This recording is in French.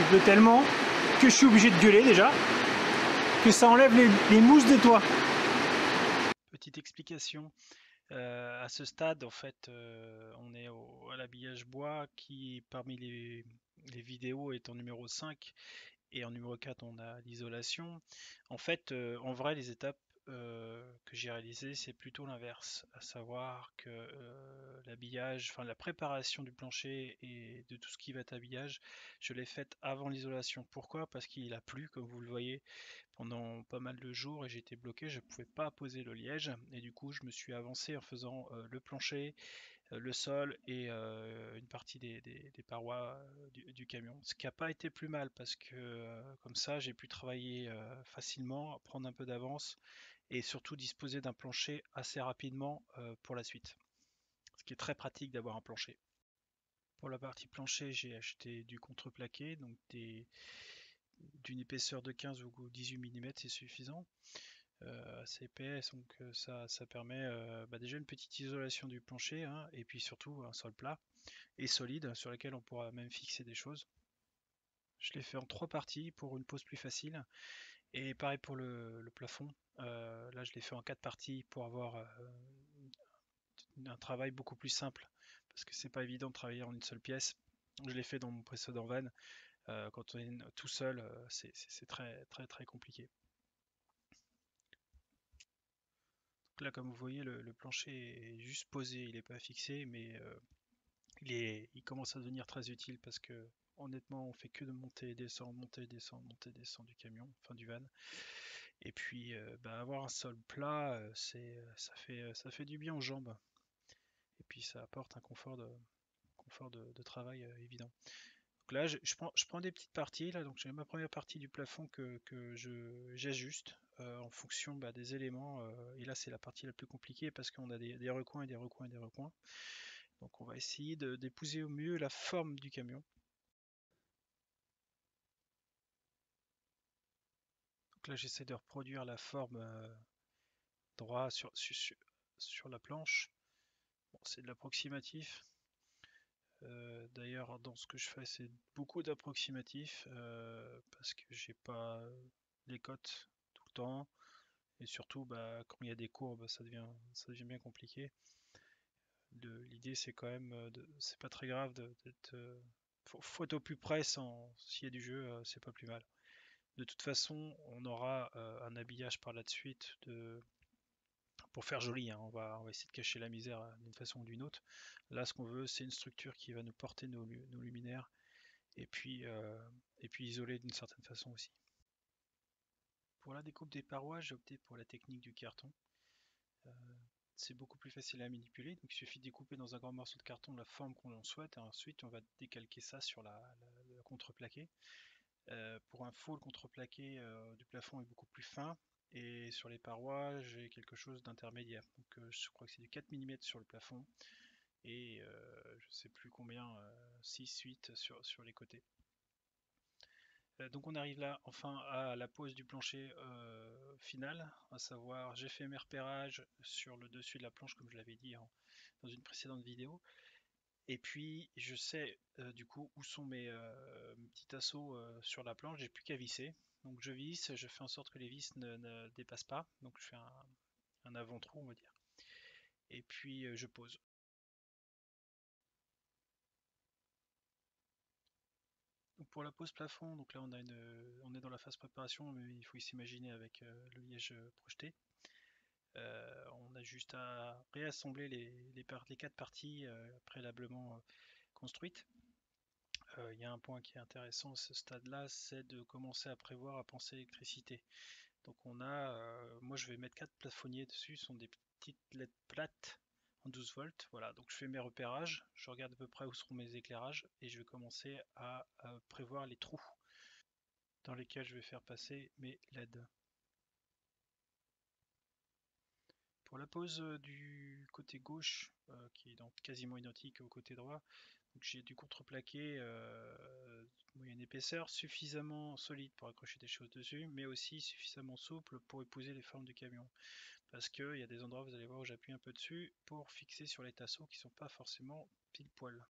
pleut tellement que je suis obligé de gueuler déjà, que ça enlève les mousses des toits. Petite explication. À ce stade, en fait, on est à l'habillage bois qui, parmi les vidéos, est en numéro 5 et en numéro 4, on a l'isolation. En fait, en vrai, les étapes que j'ai réalisées, c'est plutôt l'inverse, à savoir que l'habillage, enfin la préparation du plancher et de tout ce qui va être habillage, je l'ai faite avant l'isolation. Pourquoi? Parce qu'il a plu, comme vous le voyez, pendant pas mal de jours et j'étais bloqué, je ne pouvais pas poser le liège et du coup je me suis avancé en faisant le plancher, le sol et une partie des parois du camion. Ce qui n'a pas été plus mal parce que comme ça j'ai pu travailler facilement, prendre un peu d'avance et surtout disposer d'un plancher assez rapidement pour la suite. Ce qui est très pratique d'avoir un plancher. Pour la partie plancher, j'ai acheté du contreplaqué, donc d'une épaisseur de 15 ou 18 mm, c'est suffisant. Assez épais, donc ça permet déjà une petite isolation du plancher, hein, et puis surtout un sol plat et solide sur lequel on pourra même fixer des choses. Je l'ai fait en 3 parties pour une pose plus facile, et pareil pour le plafond. Là je l'ai fait en 4 parties pour avoir un travail beaucoup plus simple, parce que c'est pas évident de travailler en une seule pièce. Je l'ai fait dans mon précédent van. Quand on est tout seul, c'est très très très compliqué. Là, comme vous voyez, le plancher est juste posé, il n'est pas fixé, mais il commence à devenir très utile parce que honnêtement, on fait que de monter et descendre, monter et descendre, monter et descendre du camion, enfin du van. Et puis, avoir un sol plat, ça fait du bien aux jambes. Et puis, ça apporte un confort de travail évident. Donc là, je prends des petites parties. Là, donc j'ai ma première partie du plafond que j'ajuste en fonction des éléments. Et là, c'est la partie la plus compliquée parce qu'on a des recoins et des recoins et des recoins. Donc on va essayer d'épouser au mieux la forme du camion. Donc là, j'essaie de reproduire la forme droit sur la planche. Bon, c'est de l'approximatif. D'ailleurs, dans ce que je fais, c'est beaucoup d'approximatif parce que j'ai pas les cotes tout le temps. Et surtout, quand il y a des courbes, ça devient bien compliqué. L'idée, c'est quand même, c'est pas très grave d'être. Faut être au plus près s'il y a du jeu, c'est pas plus mal. De toute façon, on aura un habillage par la suite pour faire joli, hein. On va essayer de cacher la misère d'une façon ou d'une autre. Là, ce qu'on veut, c'est une structure qui va nous porter nos luminaires et puis isoler d'une certaine façon aussi. Pour la découpe des parois, j'ai opté pour la technique du carton. Euh, c'est beaucoup plus facile à manipuler, donc il suffit de découper dans un grand morceau de carton de la forme qu'on souhaite, et ensuite on va décalquer ça sur la contreplaqué. Pour info, le contreplaqué du plafond est beaucoup plus fin, et sur les parois, j'ai quelque chose d'intermédiaire. Donc je crois que c'est du 4 mm sur le plafond, et je sais plus combien, 6, 8 sur les côtés. Donc on arrive là enfin à la pose du plancher final, à savoir j'ai fait mes repérages sur le dessus de la planche comme je l'avais dit dans une précédente vidéo, et puis je sais du coup où sont mes petits tasseaux sur la planche, j'ai plus qu'à visser. Donc je visse, je fais en sorte que les vis ne dépassent pas, donc je fais un avant-trou on va dire, et puis je pose. Donc pour la pose plafond, donc là on est dans la phase préparation, mais il faut s'imaginer avec le liège projeté. On a juste à réassembler les 4 parties préalablement construites. Il y a un point qui est intéressant à ce stade-là, c'est de commencer à prévoir, à penser électricité. Donc moi je vais mettre 4 plafonniers dessus, ce sont des petites LED plates en 12 volts. Voilà, donc je fais mes repérages, je regarde à peu près où seront mes éclairages et je vais commencer à prévoir les trous dans lesquels je vais faire passer mes LED. Pour la pose du côté gauche, qui est donc quasiment identique au côté droit, j'ai du contreplaqué de moyenne épaisseur, suffisamment solide pour accrocher des choses dessus, mais aussi suffisamment souple pour épouser les formes du camion. Parce qu'il y a des endroits, vous allez voir, où j'appuie un peu dessus pour fixer sur les tasseaux qui ne sont pas forcément pile poil.